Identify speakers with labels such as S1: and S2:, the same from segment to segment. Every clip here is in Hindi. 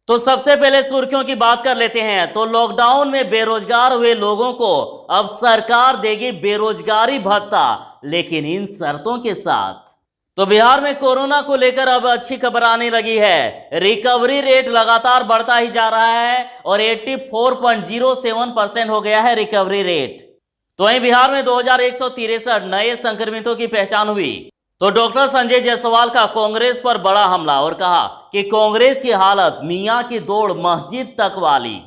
S1: तो सबसे पहले सुर्खियों की बात कर लेते हैं। तो लॉकडाउन में बेरोजगार हुए लोगों को अब सरकार देगी बेरोजगारी भत्ता, लेकिन इन शर्तों के साथ। तो बिहार में कोरोना को लेकर अब अच्छी खबर आने लगी है। रिकवरी रेट लगातार बढ़ता ही जा रहा है और 84.07% हो गया है रिकवरी रेट। तो वहीं बिहार में 2163 नए संक्रमितों की पहचान हुई। तो डॉक्टर संजय जायसवाल का कांग्रेस पर बड़ा हमला और कहा कि कांग्रेस की हालत मियां की दौड़ मस्जिद तक वाली।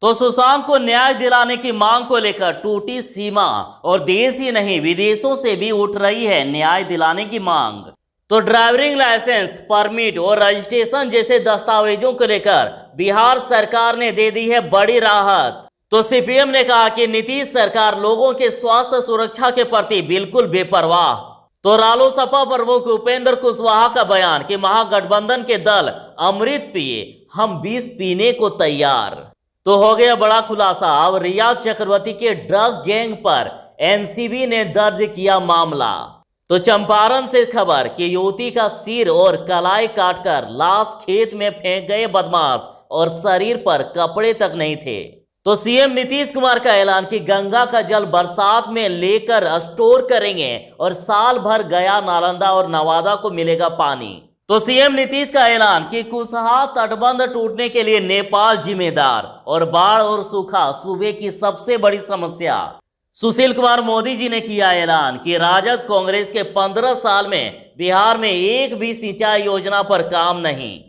S1: तो सुशांत को न्याय दिलाने की मांग को लेकर टूटी सीमा और देश ही नहीं विदेशों से भी उठ रही है न्याय दिलाने की मांग। तो ड्राइविंग लाइसेंस, परमिट और रजिस्ट्रेशन जैसे दस्तावेजों को लेकर बिहार सरकार ने दे दी है बड़ी राहत। तो सीपीएम ने कहा कि नीतीश सरकार लोगों के स्वास्थ्य सुरक्षा के प्रति बिल्कुल बेपरवाह। तो रालोसपा प्रमुख उपेंद्र कुशवाहा का बयान कि महागठबंधन के दल अमृत पिए, हम विष पीने को तैयार। तो हो गया बड़ा खुलासा, अब रिया चक्रवर्ती के ड्रग गैंग पर एनसीबी ने दर्ज किया मामला। तो चंपारण से खबर कि युवती का सिर और कलाई काटकर लाश खेत में फेंक गए बदमाश और शरीर पर कपड़े तक नहीं थे। तो सीएम नीतीश कुमार का ऐलान कि गंगा का जल बरसात में लेकर स्टोर करेंगे और साल भर गया, नालंदा और नवादा को मिलेगा पानी। तो सीएम नीतीश का ऐलान कि कुशहा तटबंध टूटने के लिए नेपाल जिम्मेदार और बाढ़ और सूखा सूबे की सबसे बड़ी समस्या। सुशील कुमार मोदी जी ने किया ऐलान कि राजद कांग्रेस के 15 साल में बिहार में एक भी सिंचाई योजना पर काम नहीं।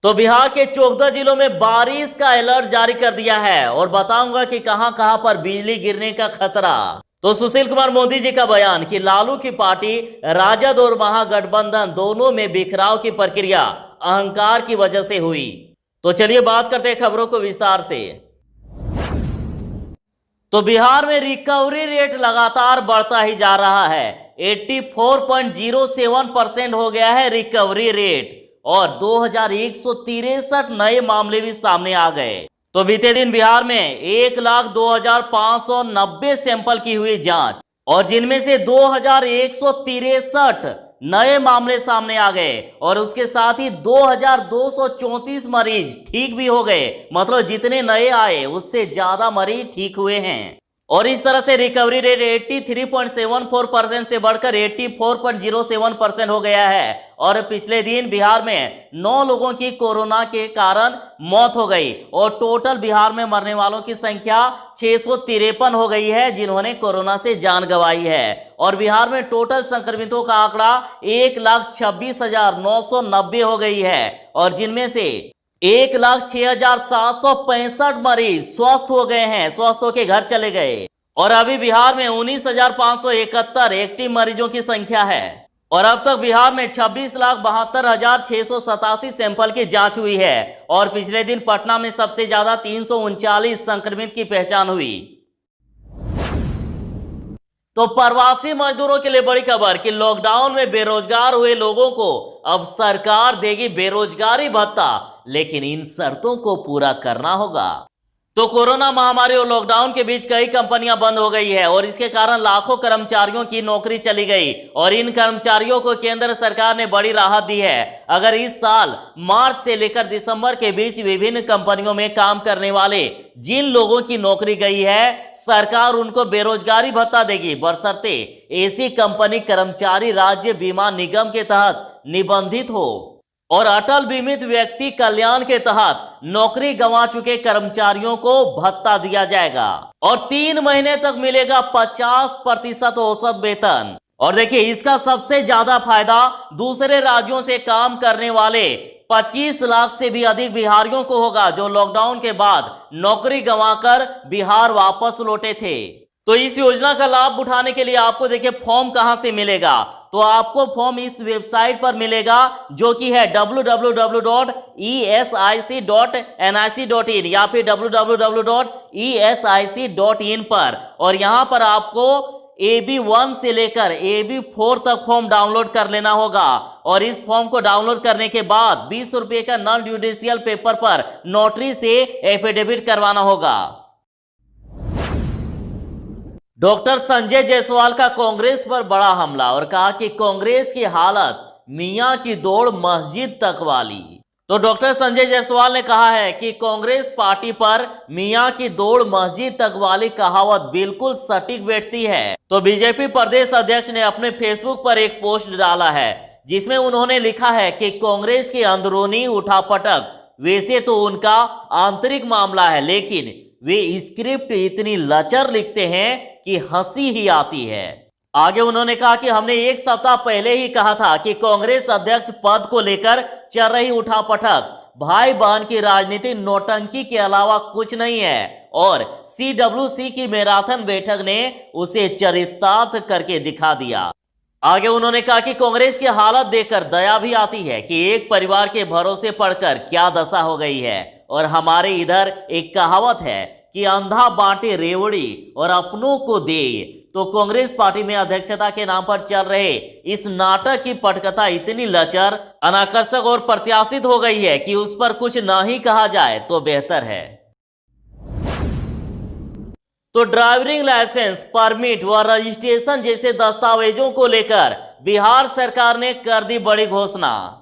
S1: तो बिहार के 14 जिलों में बारिश का अलर्ट जारी कर दिया है और बताऊंगा कि कहां कहां पर बिजली गिरने का खतरा। तो सुशील कुमार मोदी जी का बयान कि लालू की पार्टी राजद और महागठबंधन दोनों में बिखराव की प्रक्रिया अहंकार की वजह से हुई। तो चलिए बात करते हैं खबरों को विस्तार से। तो बिहार में रिकवरी रेट लगातार बढ़ता ही जा रहा है। 84.07% हो गया है रिकवरी रेट और 2163 नए मामले भी सामने आ गए। तो बीते दिन बिहार में 1,02,590 सैंपल की हुई जांच और जिनमें से 2163 नए मामले सामने आ गए और उसके साथ ही 2234 मरीज ठीक भी हो गए। मतलब जितने नए आए उससे ज्यादा मरीज ठीक हुए हैं और इस तरह से रिकवरी रेट 83.74% से बढ़कर 84.07% हो गया है। और पिछले दिन बिहार में 9 लोगों की कोरोना के कारण मौत हो गई और टोटल बिहार में मरने वालों की संख्या 653 हो गई है जिन्होंने कोरोना से जान गंवाई है। और बिहार में टोटल संक्रमितों का आंकड़ा 1,26,990 हो गई है और जिनमें से 1,06,765 मरीज स्वस्थ हो गए हैं, स्वस्थ होकर घर चले गए। और अभी बिहार में 19,571 एक्टिव मरीजों की संख्या है और अब तक बिहार में 26,72,687 सैंपल की जांच हुई है। और पिछले दिन पटना में सबसे ज्यादा 339 संक्रमित की पहचान हुई। तो प्रवासी मजदूरों के लिए बड़ी खबर कि लॉकडाउन में बेरोजगार हुए लोगों को अब सरकार देगी बेरोजगारी भत्ता, लेकिन इन शर्तों को पूरा करना होगा। तो कोरोना महामारी और लॉकडाउन के बीच कई कंपनियां बंद हो गई है और इसके कारण लाखों कर्मचारियों की नौकरी चली गई और इन कर्मचारियों को केंद्र सरकार ने बड़ी राहत दी है। अगर इस साल मार्च से लेकर दिसंबर के बीच विभिन्न कंपनियों में काम करने वाले जिन लोगों की नौकरी गई है, सरकार उनको बेरोजगारी भत्ता देगी, बशर्ते ऐसी कंपनी कर्मचारी राज्य बीमा निगम के तहत निबंधित हो और अटल बीमित व्यक्ति कल्याण के तहत नौकरी गंवा चुके कर्मचारियों को भत्ता दिया जाएगा और 3 महीने तक मिलेगा 50% औसत वेतन। और देखिए इसका सबसे ज्यादा फायदा दूसरे राज्यों से काम करने वाले 25 लाख से भी अधिक बिहारियों को होगा जो लॉकडाउन के बाद नौकरी गंवाकर बिहार वापस लौटे थे। तो इस योजना का लाभ उठाने के लिए आपको देखिए फॉर्म कहां से मिलेगा। तो आपको फॉर्म इस वेबसाइट पर मिलेगा जो कि है www.esic.nic.in या फिर www.esic.in पर। और यहां पर आपको AB1 से लेकर AB4 तक फॉर्म डाउनलोड कर लेना होगा और इस फॉर्म को डाउनलोड करने के बाद 20 रुपए का नॉन जुडिशियल पेपर पर नोटरी से एफिडेविट करवाना होगा। डॉक्टर संजय जायसवाल का कांग्रेस पर बड़ा हमला और कहा कि कांग्रेस की हालत मियां की दौड़ मस्जिद तक वाली। तो डॉक्टर संजय जायसवाल ने कहा है कि कांग्रेस पार्टी पर मियां की दौड़ मस्जिद तक वाली कहावत बिल्कुल सटीक बैठती है। तो बीजेपी प्रदेश अध्यक्ष ने अपने फेसबुक पर एक पोस्ट डाला है जिसमें उन्होंने लिखा है कि कांग्रेस की अंदरूनी उठापटक वैसे तो उनका आंतरिक मामला है, लेकिन वे स्क्रिप्ट इतनी लचर लिखते हैं कि हंसी ही आती है। आगे उन्होंने कहा कि हमने एक सप्ताह पहले ही कहा था कि कांग्रेस अध्यक्ष पद को लेकर चल रही उठापटक भाई बहन की राजनीति नौटंकी के अलावा कुछ नहीं है और CWC की मैराथन बैठक ने उसे चरितार्थ करके दिखा दिया। आगे उन्होंने कहा कि कांग्रेस की हालत देखकर दया भी आती है कि एक परिवार के भरोसे पड़कर क्या दशा हो गई है। और हमारे इधर एक कहावत है कि अंधा बांटे रेवड़ी और अपनों को दे। तो कांग्रेस पार्टी में अध्यक्षता के नाम पर चल रहे इस नाटक की पटकथा इतनी लचर, अनाकर्षक और प्रत्याशित हो गई है कि उस पर कुछ ना ही कहा जाए तो बेहतर है। तो ड्राइविंग लाइसेंस, परमिट व रजिस्ट्रेशन जैसे दस्तावेजों को लेकर बिहार सरकार ने कर दी बड़ी घोषणा।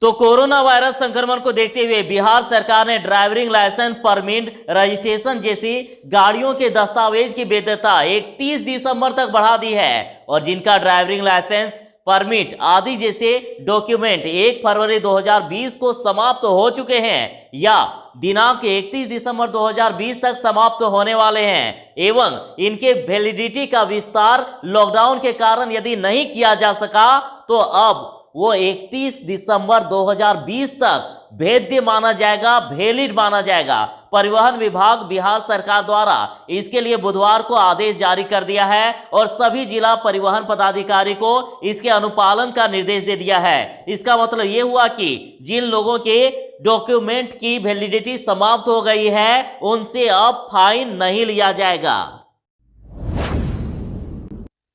S1: तो कोरोना वायरस संक्रमण को देखते हुए बिहार सरकार ने ड्राइविंग लाइसेंस, परमिट, रजिस्ट्रेशन जैसी गाड़ियों के दस्तावेज की वैधता 31 दिसंबर तक बढ़ा दी है और जिनका ड्राइविंग लाइसेंस, परमिट आदि जैसे डॉक्यूमेंट 1 फरवरी 2020 को समाप्त हो चुके हैं या दिनांक 31 दिसंबर 2020 तक समाप्त होने वाले हैं एवं इनके वैलिडिटी का विस्तार लॉकडाउन के कारण यदि नहीं किया जा सका तो अब वो 31 दिसंबर 2020 तक वैध माना जाएगा, वैलिड माना जाएगा। परिवहन विभाग बिहार सरकार द्वारा इसके लिए बुधवार को आदेश जारी कर दिया है और सभी जिला परिवहन पदाधिकारी को इसके अनुपालन का निर्देश दे दिया है। इसका मतलब यह हुआ कि जिन लोगों के डॉक्यूमेंट की वैलिडिटी समाप्त हो गई है उनसे अब फाइन नहीं लिया जाएगा।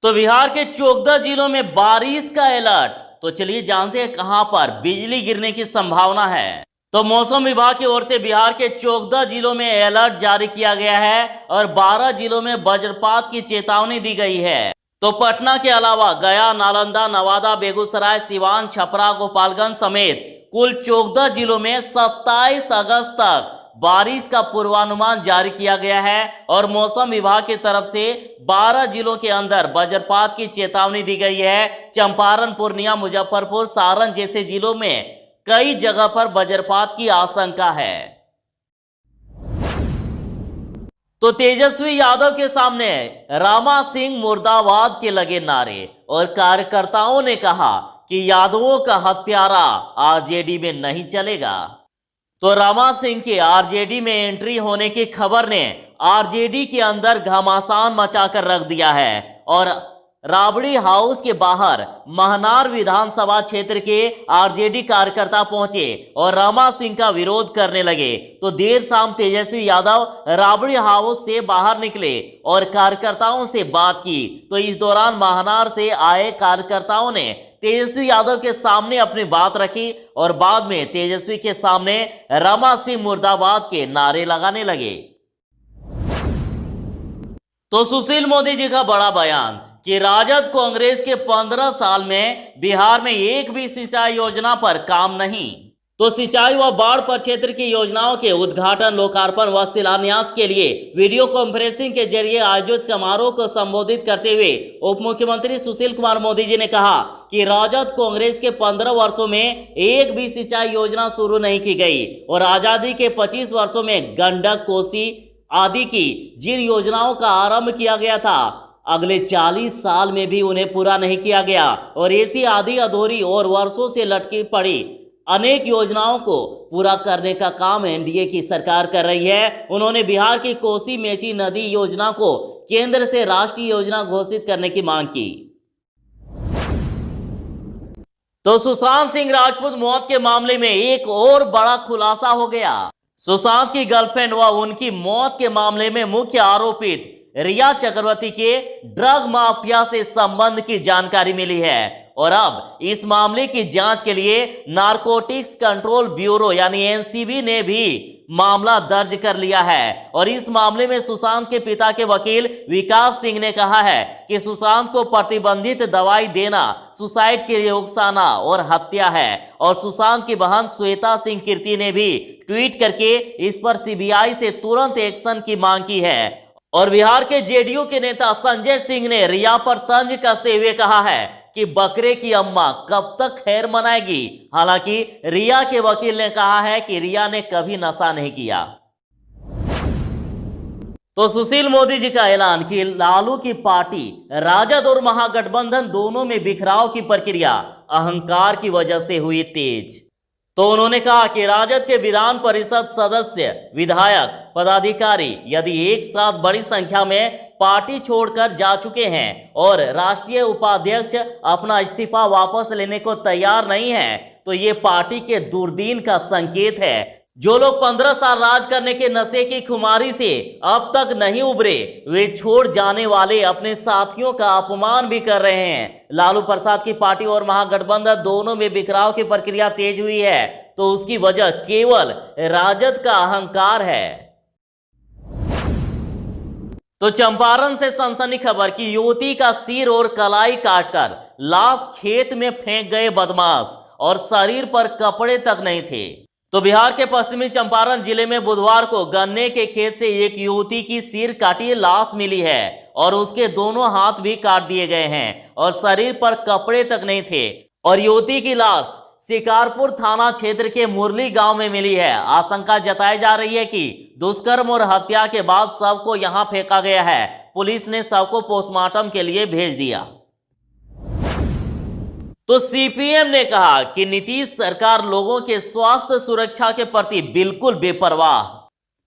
S1: तो बिहार के 14 जिलों में बारिश का अलर्ट। तो चलिए जानते हैं कहां पर बिजली गिरने की संभावना है। तो मौसम विभाग की ओर से बिहार के 14 जिलों में अलर्ट जारी किया गया है और 12 जिलों में वज्रपात की चेतावनी दी गई है। तो पटना के अलावा गया, नालंदा, नवादा, बेगूसराय, सिवान, छपरा, गोपालगंज समेत कुल 14 जिलों में 27 अगस्त तक बारिश का पूर्वानुमान जारी किया गया है और मौसम विभाग की तरफ से 12 जिलों के अंदर वज्रपात की चेतावनी दी गई है। चंपारण, पूर्णिया, मुजफ्फरपुर, सारण जैसे जिलों में कई जगह पर वज्रपात की आशंका है। तो तेजस्वी यादव के सामने रामा सिंह मुर्दाबाद के लगे नारे और कार्यकर्ताओं ने कहा कि यादवों का हत्यारा आरजेडी में नहीं चलेगा। तो रामा सिंह के आरजेडी में एंट्री होने की खबर ने आरजेडी के अंदर घमासान मचाकर रख दिया है और राबड़ी हाउस के बाहर महनार विधानसभा क्षेत्र के आरजेडी कार्यकर्ता पहुंचे और रामा सिंह का विरोध करने लगे। तो देर शाम तेजस्वी यादव राबड़ी हाउस से बाहर निकले और कार्यकर्ताओं से बात की। तो इस दौरान महनार से आए कार्यकर्ताओं ने तेजस्वी यादव के सामने अपनी बात रखी और बाद में तेजस्वी के सामने रामा सिंह मुर्दाबाद के नारे लगाने लगे। तो सुशील मोदी जी का बड़ा बयान कि राजद कांग्रेस के 15 साल में बिहार में एक भी सिंचाई योजना पर काम नहीं। तो सिंचाई व बाढ़ प्रक्षेत्र की योजनाओं के उद्घाटन, लोकार्पण व शिलान्यास के लिए वीडियो कॉन्फ्रेंसिंग के जरिए आयोजित समारोह को संबोधित करते हुए उप मुख्यमंत्री सुशील कुमार मोदी जी ने कहा कि राजद कांग्रेस के 15 वर्षों में एक भी सिंचाई योजना शुरू नहीं की गई और आजादी के 25 वर्षों में गंडक, कोसी आदि की जिन योजनाओं का आरंभ किया गया था अगले 40 साल में भी उन्हें पूरा नहीं किया गया और ऐसी आधी अधूरी और वर्षों से लटकी पड़ी अनेक योजनाओं को पूरा करने का काम एनडीए की सरकार कर रही है। उन्होंने बिहार की कोसी मेची नदी योजना को केंद्र से राष्ट्रीय योजना घोषित करने की मांग की। तो सुशांत सिंह राजपूत मौत के मामले में एक और बड़ा खुलासा हो गया। सुशांत की गर्लफ्रेंड व उनकी मौत के मामले में मुख्य आरोपित रिया चक्रवर्ती के ड्रग माफिया से संबंध की जानकारी मिली है और अब इस मामले की जांच के लिए नारकोटिक्स कंट्रोल ब्यूरो यानी एनसीबी ने भी मामला दर्ज कर लिया है। और इस मामले में सुशांत के पिता के वकील विकास सिंह ने कहा है कि सुशांत को प्रतिबंधित दवाई देना सुसाइड के लिए उकसाना और हत्या है। और सुशांत की बहन श्वेता सिंह कीर्ति ने भी ट्वीट करके इस पर सीबीआई से तुरंत एक्शन की मांग की है। और बिहार के जेडीयू के नेता संजय सिंह ने रिया पर तंज कसते हुए कहा है कि बकरे की अम्मा कब तक खैर मनाएगी। हालांकि रिया के वकील ने कहा है कि रिया ने कभी नशा नहीं किया। तो सुशील मोदी जी का ऐलान कि लालू की पार्टी राजद और महागठबंधन दोनों में बिखराव की प्रक्रिया अहंकार की वजह से हुई तेज। तो उन्होंने कहा कि राजद के विधान परिषद सदस्य, विधायक, पदाधिकारी यदि एक साथ बड़ी संख्या में पार्टी छोड़कर जा चुके हैं और राष्ट्रीय उपाध्यक्ष अपना इस्तीफा वापस लेने को तैयार नहीं है तो ये पार्टी के दुर्दीन का संकेत है। जो लोग 15 साल राज करने के नशे की खुमारी से अब तक नहीं उभरे, वे छोड़ जाने वाले अपने साथियों का अपमान भी कर रहे हैं। लालू प्रसाद की पार्टी और महागठबंधन दोनों में बिखराव की प्रक्रिया तेज हुई है तो उसकी वजह केवल राजद का अहंकार है। तो चंपारण से सनसनी खबर कि युवती का सिर और कलाई काटकर लाश खेत में फेंक गए बदमाश और शरीर पर कपड़े तक नहीं थे। तो बिहार के पश्चिमी चंपारण जिले में बुधवार को गन्ने के खेत से एक युवती की सिर काटी लाश मिली है और उसके दोनों हाथ भी काट दिए गए हैं और शरीर पर कपड़े तक नहीं थे। और युवती की लाश शिकारपुर थाना क्षेत्र के मुरली गांव में मिली है। आशंका जताई जा रही है कि दुष्कर्म और हत्या के बाद शव को यहां फेंका गया है। पुलिस ने शव को पोस्टमार्टम के लिए भेज दिया। तो सीपीएम ने कहा कि नीतीश सरकार लोगों के स्वास्थ्य सुरक्षा के प्रति बिल्कुल बेपरवाह।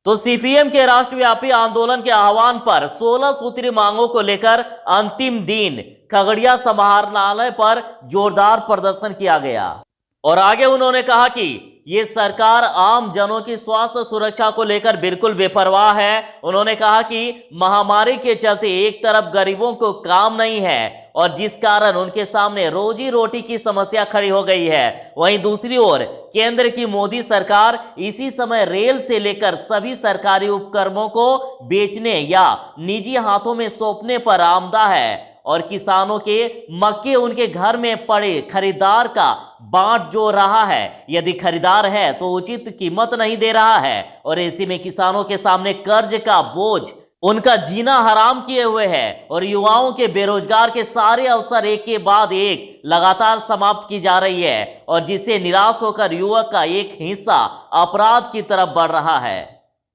S1: तो सीपीएम के राष्ट्रव्यापी आंदोलन के आह्वान पर 16 सूत्री मांगों को लेकर अंतिम दिन खगड़िया समाहरणालय पर जोरदार प्रदर्शन किया गया। और आगे उन्होंने कहा कि ये सरकार आम जनों की स्वास्थ्य सुरक्षा को लेकर बिल्कुल बेपरवाह है। उन्होंने कहा कि महामारी के चलते एक तरफ गरीबों को काम नहीं है और जिस कारण उनके सामने रोजी रोटी की समस्या खड़ी हो गई है, वहीं दूसरी ओर केंद्र की मोदी सरकार इसी समय रेल से लेकर सभी सरकारी उपक्रमों को बेचने या निजी हाथों में सौंपने पर आमदा है और किसानों के मक्के उनके घर में पड़े खरीदार का बांट जो रहा है। यदि खरीदार है तो उचित कीमत नहीं दे रहा है और ऐसे में किसानों के सामने कर्ज का बोझ उनका जीना हराम किए हुए है और युवाओं के बेरोजगार के सारे अवसर एक के बाद एक लगातार समाप्त की जा रही है और जिससे निराश होकर युवक का एक हिस्सा अपराध की तरफ बढ़ रहा है।